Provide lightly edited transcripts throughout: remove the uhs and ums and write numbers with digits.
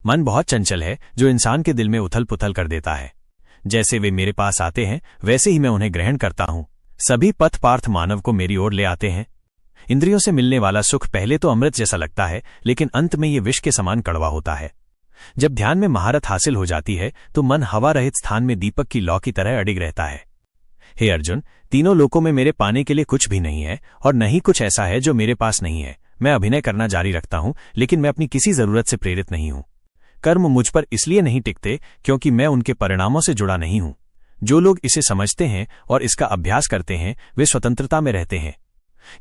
मन बहुत चंचल है, जो इंसान के दिल में उथल पुथल कर देता है। जैसे वे मेरे पास आते हैं वैसे ही मैं उन्हें ग्रहण करता हूं। सभी पथ पार्थ मानव को मेरी ओर ले आते हैं। इंद्रियों से मिलने वाला सुख पहले तो अमृत जैसा लगता है, लेकिन अंत में ये विष के समान कड़वा होता है। जब ध्यान में महारत हासिल हो जाती है तो मन हवा रहित स्थान में दीपक की लौ की तरह अडिग रहता है। हे अर्जुन, तीनों लोकों में मेरे पाने के लिए कुछ भी नहीं है और नहीं कुछ ऐसा है जो मेरे पास नहीं है। मैं अभिनय करना जारी रखता हूं, लेकिन मैं अपनी किसी जरूरत से प्रेरित नहीं हूं। कर्म मुझ पर इसलिए नहीं टिकते क्योंकि मैं उनके परिणामों से जुड़ा नहीं हूं। जो लोग इसे समझते हैं और इसका अभ्यास करते हैं वे स्वतंत्रता में रहते हैं।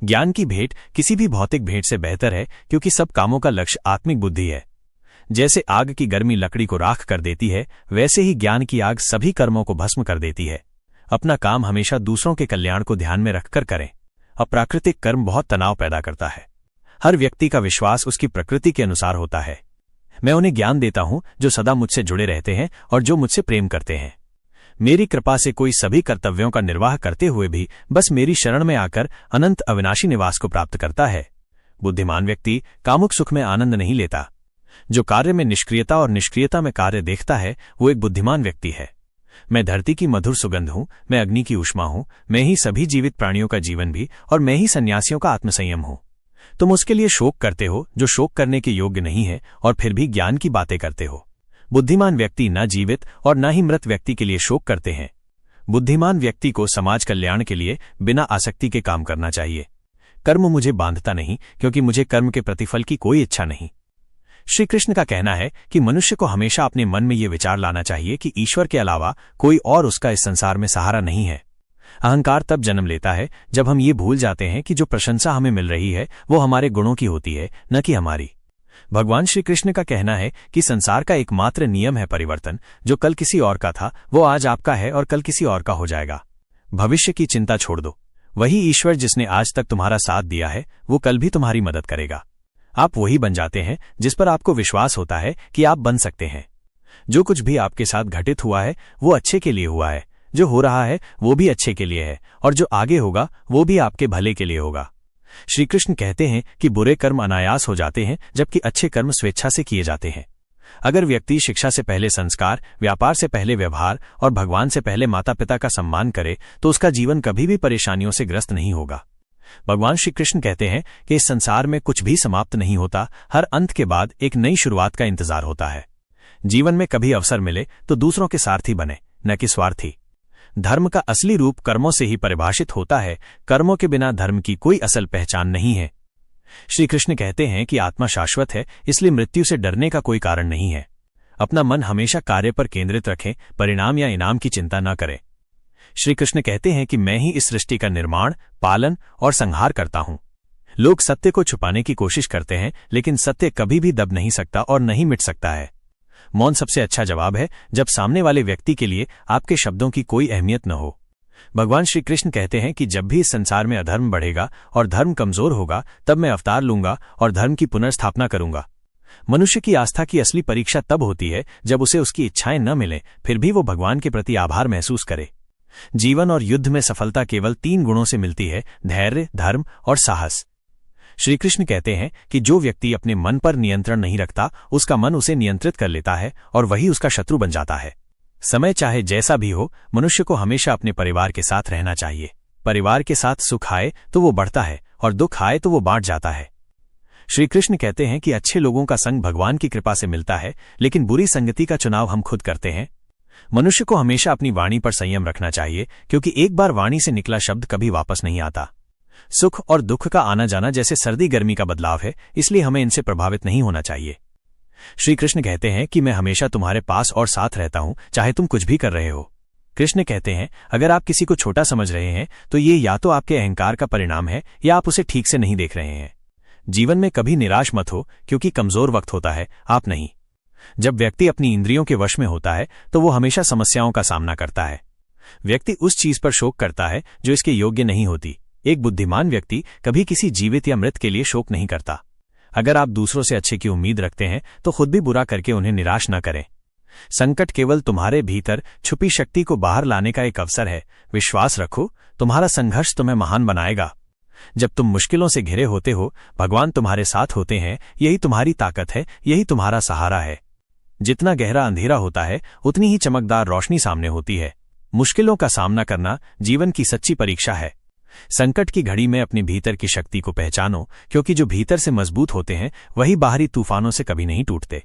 ज्ञान की भेंट किसी भी भौतिक भेंट से बेहतर है, क्योंकि सब कामों का लक्ष्य आत्मिक बुद्धि है। जैसे आग की गर्मी लकड़ी को राख कर देती है, वैसे ही ज्ञान की आग सभी कर्मों को भस्म कर देती है। अपना काम हमेशा दूसरों के कल्याण को ध्यान में रखकर करें। अप्राकृतिक कर्म बहुत तनाव पैदा करता है। हर व्यक्ति का विश्वास उसकी प्रकृति के अनुसार होता है। मैं उन्हें ज्ञान देता हूं जो सदा मुझसे जुड़े रहते हैं और जो मुझसे प्रेम करते हैं। मेरी कृपा से कोई सभी कर्तव्यों का निर्वाह करते हुए भी बस मेरी शरण में आकर अनंत अविनाशी निवास को प्राप्त करता है। बुद्धिमान व्यक्ति कामुक सुख में आनंद नहीं लेता। जो कार्य में निष्क्रियता और निष्क्रियता में कार्य देखता है वो एक बुद्धिमान व्यक्ति है। मैं धरती की मधुर सुगंध हूं, मैं अग्नि की ऊष्मा हूं, मैं ही सभी जीवित प्राणियों का जीवन भी और मैं ही सन्यासियों का आत्मसंयम हूं। तुम उसके लिए शोक करते हो जो शोक करने के योग्य नहीं है और फिर भी ज्ञान की बातें करते हो। बुद्धिमान व्यक्ति न जीवित और न ही मृत व्यक्ति के लिए शोक करते हैं। बुद्धिमान व्यक्ति को समाज कल्याण के लिए बिना आसक्ति के काम करना चाहिए। कर्म मुझे बांधता नहीं, क्योंकि मुझे कर्म के प्रतिफल की कोई इच्छा नहीं। श्री कृष्ण का कहना है कि मनुष्य को हमेशा अपने मन में ये विचार लाना चाहिए कि ईश्वर के अलावा कोई और उसका इस संसार में सहारा नहीं है। अहंकार तब जन्म लेता है जब हम ये भूल जाते हैं कि जो प्रशंसा हमें मिल रही है वो हमारे गुणों की होती है, न कि हमारी। भगवान श्री कृष्ण का कहना है कि संसार का एकमात्र नियम है परिवर्तन। जो कल किसी और का था वो आज आपका है और कल किसी और का हो जाएगा। भविष्य की चिंता छोड़ दो। वही ईश्वर जिसने आज तक तुम्हारा साथ दिया है वो कल भी तुम्हारी मदद करेगा। आप वही बन जाते हैं जिस पर आपको विश्वास होता है कि आप बन सकते हैं। जो कुछ भी आपके साथ घटित हुआ है वो अच्छे के लिए हुआ है। जो हो रहा है वो भी अच्छे के लिए है और जो आगे होगा वो भी आपके भले के लिए होगा। श्री कृष्ण कहते हैं कि बुरे कर्म अनायास हो जाते हैं, जबकि अच्छे कर्म स्वेच्छा से किए जाते हैं। अगर व्यक्ति शिक्षा से पहले संस्कार, व्यापार से पहले व्यवहार और भगवान से पहले माता पिता का सम्मान करे तो उसका जीवन कभी भी परेशानियों से ग्रस्त नहीं होगा। भगवान श्री कृष्ण कहते हैं कि इस संसार में कुछ भी समाप्त नहीं होता। हर अंत के बाद एक नई शुरुआत का इंतजार होता है। जीवन में कभी अवसर मिले तो दूसरों के सारथी बने, न कि स्वार्थी। धर्म का असली रूप कर्मों से ही परिभाषित होता है। कर्मों के बिना धर्म की कोई असल पहचान नहीं है। श्री कृष्ण कहते हैं कि आत्मा शाश्वत है, इसलिए मृत्यु से डरने का कोई कारण नहीं है। अपना मन हमेशा कार्य पर केंद्रित रखें, परिणाम या इनाम की चिंता न करें। श्री कृष्ण कहते हैं कि मैं ही इस सृष्टि का निर्माण, पालन और संहार करता हूं। लोग सत्य को छुपाने की कोशिश करते हैं, लेकिन सत्य कभी भी दब नहीं सकता और नहीं मिट सकता है। मौन सबसे अच्छा जवाब है जब सामने वाले व्यक्ति के लिए आपके शब्दों की कोई अहमियत न हो। भगवान श्री कृष्ण कहते हैं कि जब भी इस संसार में अधर्म बढ़ेगा और धर्म कमजोर होगा तब मैं अवतार लूंगा और धर्म की पुनर्स्थापना करूंगा। मनुष्य की आस्था की असली परीक्षा तब होती है जब उसे उसकी इच्छाएं न मिलें, फिर भी वो भगवान के प्रति आभार महसूस करे। जीवन और युद्ध में सफलता केवल 3 गुणों से मिलती है: धैर्य, धर्म और साहस। श्री कृष्ण कहते हैं कि जो व्यक्ति अपने मन पर नियंत्रण नहीं रखता उसका मन उसे नियंत्रित कर लेता है और वही उसका शत्रु बन जाता है। समय चाहे जैसा भी हो, मनुष्य को हमेशा अपने परिवार के साथ रहना चाहिए। परिवार के साथ सुख आए तो वो बढ़ता है और दुख आए तो वो बांट जाता है। श्री कृष्ण कहते हैं कि अच्छे लोगों का संग भगवान की कृपा से मिलता है, लेकिन बुरी संगति का चुनाव हम खुद करते हैं। मनुष्य को हमेशा अपनी वाणी पर संयम रखना चाहिए, क्योंकि एक बार वाणी से निकला शब्द कभी वापस नहीं आता। सुख और दुख का आना जाना जैसे सर्दी गर्मी का बदलाव है, इसलिए हमें इनसे प्रभावित नहीं होना चाहिए। श्री कृष्ण कहते हैं कि मैं हमेशा तुम्हारे पास और साथ रहता हूं, चाहे तुम कुछ भी कर रहे हो। कृष्ण कहते हैं अगर आप किसी को छोटा समझ रहे हैं तो ये या तो आपके अहंकार का परिणाम है या आप उसे ठीक से नहीं देख रहे हैं। जीवन में कभी निराश मत हो, क्योंकि कमजोर वक्त होता है, आप नहीं। जब व्यक्ति अपनी इंद्रियों के वश में होता है तो वो हमेशा समस्याओं का सामना करता है। व्यक्ति उस चीज पर शोक करता है जो इसके योग्य नहीं होती। एक बुद्धिमान व्यक्ति कभी किसी जीवित या मृत के लिए शोक नहीं करता। अगर आप दूसरों से अच्छे की उम्मीद रखते हैं तो खुद भी बुरा करके उन्हें निराश न करें। संकट केवल तुम्हारे भीतर छुपी शक्ति को बाहर लाने का एक अवसर है। विश्वास रखो, तुम्हारा संघर्ष तुम्हें महान बनाएगा। जब तुम मुश्किलों से घिरे होते हो, भगवान तुम्हारे साथ होते हैं। यही तुम्हारी ताकत है, यही तुम्हारा सहारा है। जितना गहरा अंधेरा होता है उतनी ही चमकदार रोशनी सामने होती है। मुश्किलों का सामना करना जीवन की सच्ची परीक्षा है। संकट की घड़ी में अपने भीतर की शक्ति को पहचानो, क्योंकि जो भीतर से मजबूत होते हैं वही बाहरी तूफानों से कभी नहीं टूटते।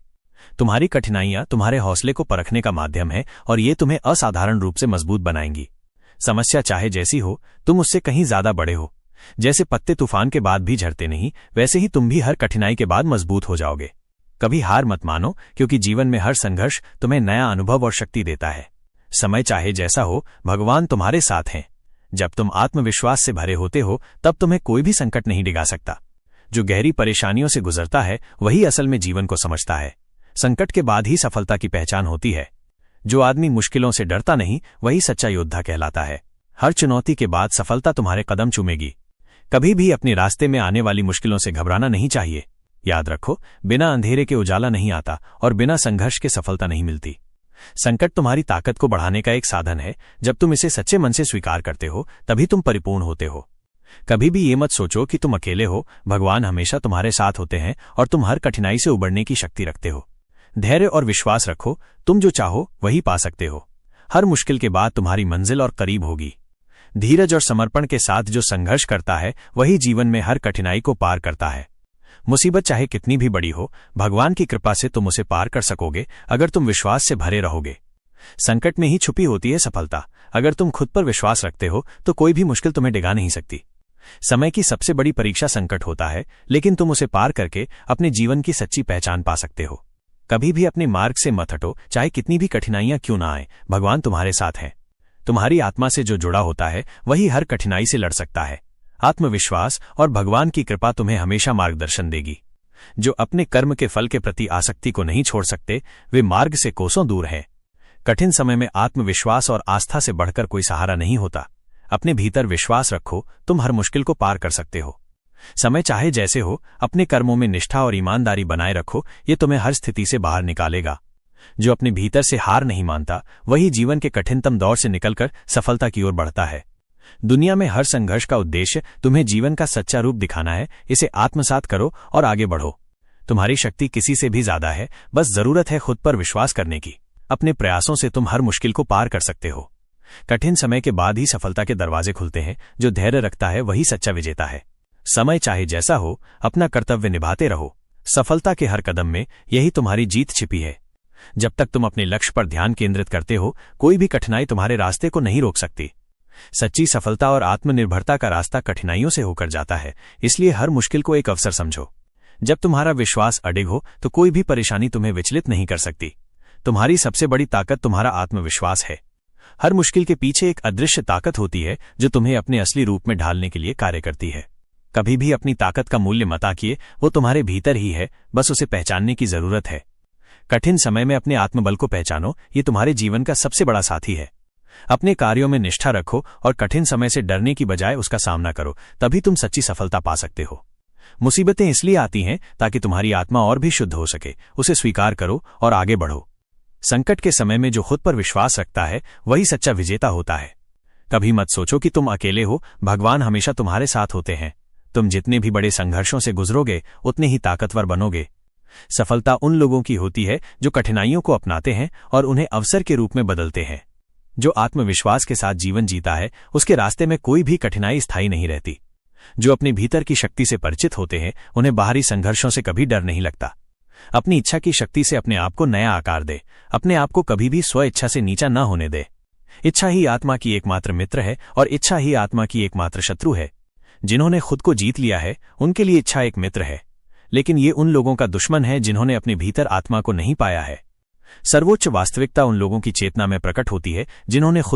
तुम्हारी कठिनाइयां तुम्हारे हौसले को परखने का माध्यम है और ये तुम्हें असाधारण रूप से मजबूत बनाएंगी। समस्या चाहे जैसी हो, तुम उससे कहीं ज्यादा बड़े हो। जैसे पत्ते तूफान के बाद भी झड़ते नहीं, वैसे ही तुम भी हर कठिनाई के बाद मजबूत हो जाओगे। कभी हार मत मानो, क्योंकि जीवन में हर संघर्ष तुम्हें नया अनुभव और शक्ति देता है। समय चाहे जैसा हो, भगवान तुम्हारे साथ हैं। जब तुम आत्मविश्वास से भरे होते हो तब तुम्हें कोई भी संकट नहीं डिगा सकता। जो गहरी परेशानियों से गुजरता है वही असल में जीवन को समझता है। संकट के बाद ही सफलता की पहचान होती है। जो आदमी मुश्किलों से डरता नहीं वही सच्चा योद्धा कहलाता है। हर चुनौती के बाद सफलता तुम्हारे कदम चूमेगी। कभी भी अपने रास्ते में आने वाली मुश्किलों से घबराना नहीं चाहिए। याद रखो, बिना अंधेरे के उजाला नहीं आता और बिना संघर्ष के सफलता नहीं मिलती। संकट तुम्हारी ताकत को बढ़ाने का एक साधन है। जब तुम इसे सच्चे मन से स्वीकार करते हो तभी तुम परिपूर्ण होते हो। कभी भी ये मत सोचो कि तुम अकेले हो। भगवान हमेशा तुम्हारे साथ होते हैं और तुम हर कठिनाई से उबरने की शक्ति रखते हो। धैर्य और विश्वास रखो, तुम जो चाहो वही पा सकते हो। हर मुश्किल के बाद तुम्हारी मंजिल और करीब होगी। धीरज और समर्पण के साथ जो संघर्ष करता है वही जीवन में हर कठिनाई को पार करता है। मुसीबत चाहे कितनी भी बड़ी हो, भगवान की कृपा से तुम उसे पार कर सकोगे अगर तुम विश्वास से भरे रहोगे। संकट में ही छुपी होती है सफलता। अगर तुम खुद पर विश्वास रखते हो तो कोई भी मुश्किल तुम्हें डिगा नहीं सकती। समय की सबसे बड़ी परीक्षा संकट होता है, लेकिन तुम उसे पार करके अपने जीवन की सच्ची पहचान पा सकते हो। कभी भी अपने मार्ग से मत हटो, चाहे कितनी भी कठिनाइयां क्यों ना आए। भगवान तुम्हारे साथ हैं। तुम्हारी आत्मा से जो जुड़ा होता है वही हर कठिनाई से लड़ सकता है। आत्मविश्वास और भगवान की कृपा तुम्हें हमेशा मार्गदर्शन देगी। जो अपने कर्म के फल के प्रति आसक्ति को नहीं छोड़ सकते वे मार्ग से कोसों दूर हैं। कठिन समय में आत्मविश्वास और आस्था से बढ़कर कोई सहारा नहीं होता। अपने भीतर विश्वास रखो, तुम हर मुश्किल को पार कर सकते हो। समय चाहे जैसे हो, अपने कर्मों में निष्ठा और ईमानदारी बनाए रखो, ये तुम्हें हर स्थिति से बाहर निकालेगा। जो अपने भीतर से हार नहीं मानता वही जीवन के कठिनतम दौर से निकलकर सफलता की ओर बढ़ता है। दुनिया में हर संघर्ष का उद्देश्य तुम्हें जीवन का सच्चा रूप दिखाना है। इसे आत्मसात करो और आगे बढ़ो। तुम्हारी शक्ति किसी से भी ज्यादा है, बस जरूरत है खुद पर विश्वास करने की। अपने प्रयासों से तुम हर मुश्किल को पार कर सकते हो। कठिन समय के बाद ही सफलता के दरवाजे खुलते हैं। जो धैर्य रखता है वही सच्चा विजेता है। समय चाहे जैसा हो, अपना कर्तव्य निभाते रहो। सफलता के हर कदम में यही तुम्हारी जीत छिपी है। जब तक तुम अपने लक्ष्य पर ध्यान केंद्रित करते हो, कोई भी कठिनाई तुम्हारे रास्ते को नहीं रोक सकती। सच्ची सफलता और आत्मनिर्भरता का रास्ता कठिनाइयों से होकर जाता है, इसलिए हर मुश्किल को एक अवसर समझो। जब तुम्हारा विश्वास अडिग हो तो कोई भी परेशानी तुम्हें विचलित नहीं कर सकती। तुम्हारी सबसे बड़ी ताकत तुम्हारा आत्मविश्वास है। हर मुश्किल के पीछे एक अदृश्य ताकत होती है जो तुम्हें अपने असली रूप में ढालने के लिए कार्य करती है। कभी भी अपनी ताकत का मूल्य मत आंकिए, वो तुम्हारे भीतर ही है, बस उसे पहचानने की जरूरत है। कठिन समय में अपने आत्मबल को पहचानो, ये तुम्हारे जीवन का सबसे बड़ा साथी है। अपने कार्यों में निष्ठा रखो और कठिन समय से डरने की बजाय उसका सामना करो, तभी तुम सच्ची सफलता पा सकते हो। मुसीबतें इसलिए आती हैं ताकि तुम्हारी आत्मा और भी शुद्ध हो सके। उसे स्वीकार करो और आगे बढ़ो। संकट के समय में जो खुद पर विश्वास रखता है वही सच्चा विजेता होता है। कभी मत सोचो कि तुम अकेले हो, भगवान हमेशा तुम्हारे साथ होते हैं। तुम जितने भी बड़े संघर्षों से गुजरोगे उतने ही ताकतवर बनोगे। सफलता उन लोगों की होती है जो कठिनाइयों को अपनाते हैं और उन्हें अवसर के रूप में बदलते हैं। जो आत्मविश्वास के साथ जीवन जीता है उसके रास्ते में कोई भी कठिनाई स्थायी नहीं रहती। जो अपने भीतर की शक्ति से परिचित होते हैं उन्हें बाहरी संघर्षों से कभी डर नहीं लगता। अपनी इच्छा की शक्ति से अपने आप को नया आकार दे। अपने आप को कभी भी स्व इच्छा से नीचा न होने दे। इच्छा ही आत्मा की एकमात्र मित्र है और इच्छा ही आत्मा की एकमात्र शत्रु है। जिन्होंने खुद को जीत लिया है उनके लिए इच्छा एक मित्र है, लेकिन ये उन लोगों का दुश्मन है जिन्होंने अपने भीतर आत्मा को नहीं पाया है। सर्वोच्च वास्तविकता उन लोगों की चेतना में प्रकट होती है जिन्होंने खुद